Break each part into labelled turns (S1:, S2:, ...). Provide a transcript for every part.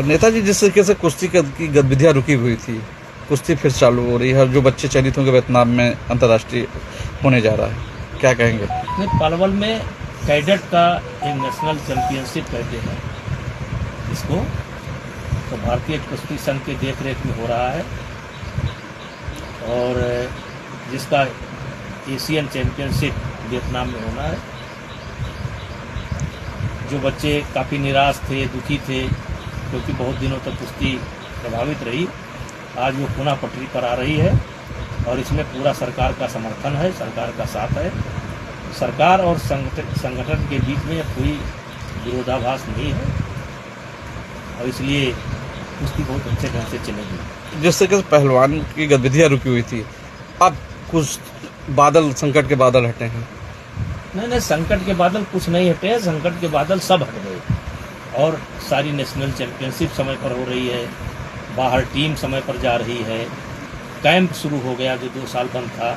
S1: नेताजी, जिस तरीके से कुश्ती की गतिविधियां रुकी हुई थी, कुश्ती फिर चालू हो रही है और जो बच्चे चयनित होंगे वियतनाम में अंतर्राष्ट्रीय होने जा रहा है, क्या कहेंगे?
S2: नहीं, पलवल में कैडेट का एक नेशनल चैंपियनशिप कहते हैं इसको, तो भारतीय कुश्ती संघ के देख रेख में हो रहा है और जिसका एशियन चैंपियनशिप वियतनाम में होना है। जो बच्चे काफ़ी निराश थे, दुखी थे, क्योंकि बहुत दिनों तक कुश्ती प्रभावित रही, आज वो पुनः पटरी पर आ रही है और इसमें पूरा सरकार का समर्थन है, सरकार का साथ है। सरकार और संगठन के बीच में कोई विरोधाभास नहीं है और इसलिए कुश्ती बहुत अच्छे ढंग से चलेगी।
S1: जिस तरीके से पहलवान की गतिविधियां रुकी हुई थी, अब कुछ बादल, संकट के बादल हटे हैं।
S2: नहीं, संकट के बादल कुछ नहीं हटे, संकट के बादल सब हट गए और सारी नेशनल चैंपियनशिप समय पर हो रही है, बाहर टीम समय पर जा रही है, कैंप शुरू हो गया जो 2 साल बंद था।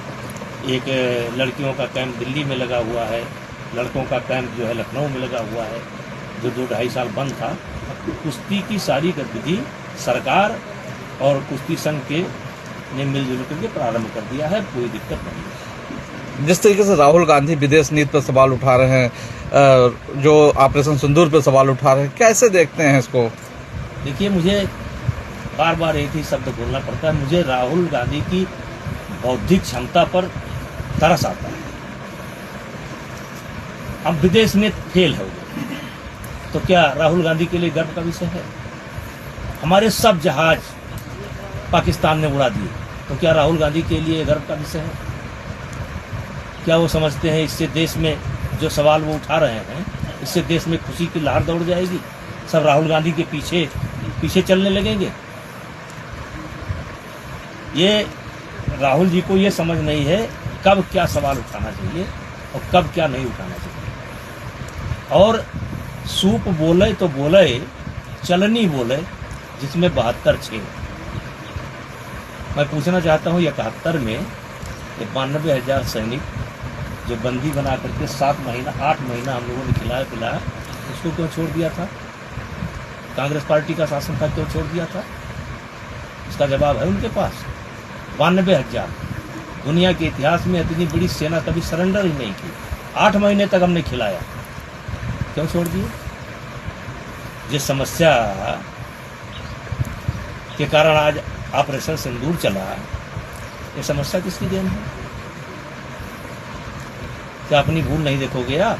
S2: एक लड़कियों का कैंप दिल्ली में लगा हुआ है, लड़कों का कैंप जो है लखनऊ में लगा हुआ है, जो 2-2.5 साल बंद था। कुश्ती की सारी गतिविधि सरकार और कुश्ती संघ के ने मिलजुल करके प्रारंभ कर दिया है, कोई दिक्कत नहीं है।
S1: जिस तरीके से राहुल गांधी विदेश नीति पर सवाल उठा रहे हैं, जो ऑपरेशन सिंदूर पर सवाल उठा रहे हैं, कैसे देखते हैं इसको?
S2: देखिए, मुझे बार बार एक ही शब्द बोलना पड़ता है, मुझे राहुल गांधी की बौद्धिक क्षमता पर तरस आता है। अब विदेश में फेल हो गए तो क्या राहुल गांधी के लिए गर्व का विषय है? हमारे सब जहाज पाकिस्तान ने उड़ा दिए तो क्या राहुल गांधी के लिए गर्व का विषय है? क्या वो समझते हैं इससे देश में जो सवाल वो उठा रहे हैं, इससे देश में खुशी की लहर दौड़ जाएगी, सब राहुल गांधी के पीछे चलने लगेंगे? ये राहुल जी को ये समझ नहीं है कब क्या सवाल उठाना चाहिए और कब क्या नहीं उठाना चाहिए। और सूप बोले तो बोले, चलनी बोले, जिसमें 72 छेद। मैं पूछना चाहता हूँ, 71 में 92,000 सैनिक जो बंदी बना करके 7 महीना 8 महीना हम लोगों ने खिलाया पिलाया, उसको क्यों छोड़ दिया था? कांग्रेस पार्टी का शासन था, क्यों छोड़ दिया था? इसका जवाब है उनके पास। 92,000, दुनिया के इतिहास में इतनी बड़ी सेना कभी सरेंडर ही नहीं की। 8 महीने तक हमने खिलाया, क्यों छोड़ दिए? जिस समस्या के कारण आज ऑपरेशन सिंदूर चला, ये समस्या किसकी देन है? क्या अपनी भूल नहीं देखोगे आप?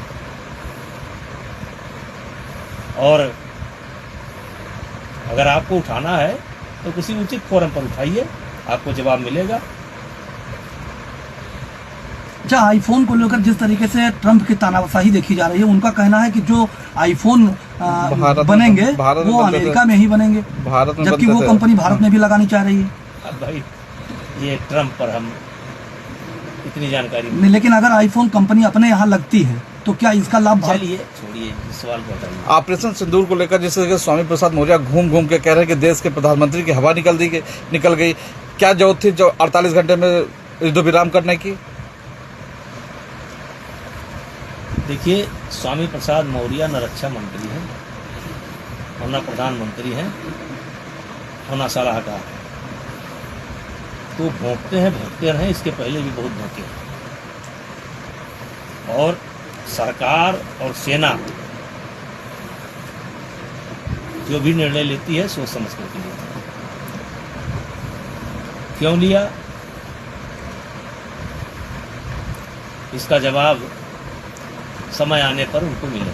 S2: और अगर आपको उठाना है तो किसी उचित फोरम पर उठाइए, आपको जवाब मिलेगा।
S3: अच्छा, आईफोन को लेकर जिस तरीके से ट्रंप की तानाशाही देखी जा रही है, उनका कहना है कि जो आईफोन बनेंगे वो अमेरिका में ही बनेंगे, जबकि वो कंपनी भारत में भी लगानी चाह रही है।
S2: अब भाई, ये ट्रंप पर हम इतनी जानकारी
S3: नहीं, लेकिन अगर आईफोन कंपनी अपने यहाँ लगती है तो क्या इसका लाभ?
S2: चलिए छोड़िए, इस सवाल को बताइए।
S1: ऑपरेशन सिंदूर को लेकर जिस तरीके से स्वामी प्रसाद मौर्य घूम के कह रहे हैं कि देश के प्रधानमंत्री की हवा निकल गई, क्या जरूरत थी जो 48 घंटे में युद्ध विराम करने की?
S2: देखिए, स्वामी प्रसाद मौर्य न रक्षा मंत्री हैं और न प्रधानमंत्री हैं और न सलाहकार। तो भोंकते रहे, इसके पहले भी बहुत भोंके हैं। और सरकार और सेना जो भी निर्णय लेती है सोच समझ कर लेती है। क्यों लिया, इसका जवाब समय आने पर उनको मिलेगा।